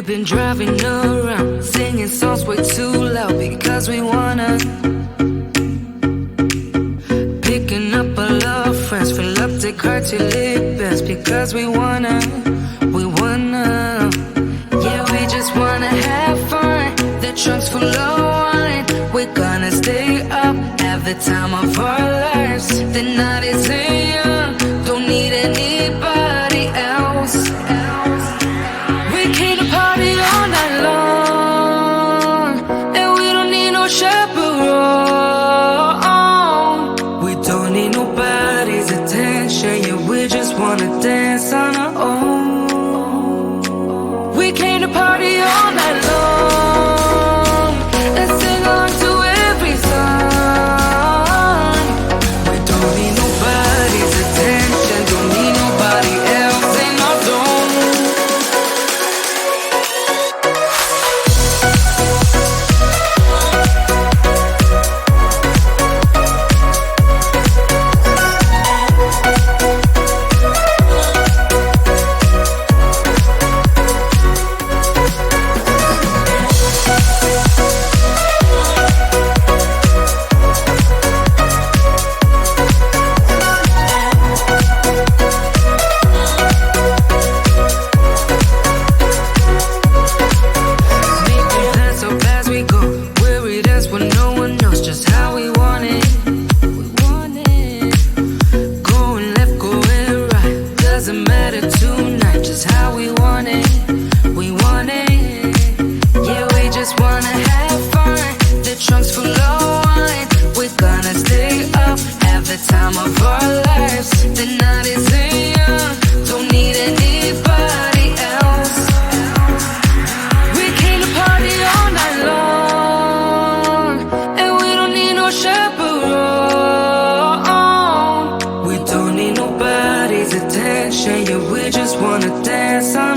been driving around, singing songs way too loud because we wanna. Picking up all our friends, fill up the car till it best because we wanna. Yeah, we just wanna have fun. The trunk's full of wine. We're gonna stay up, have the time of our lives. The night is young, don't need anybody else. We came to party all night long, and we don't need no chaperone. We don't need nobody's attention, yeah, we just wanna dance on our own. We came to party all night long and sing on to every song. We don't need nobody's attention, don't need nobody else in our zone. Time of our lives, the night is young, don't need anybody else. We came to party all night long, and we don't need no chaperone. We don't need nobody's attention, yeah, we just wanna dance on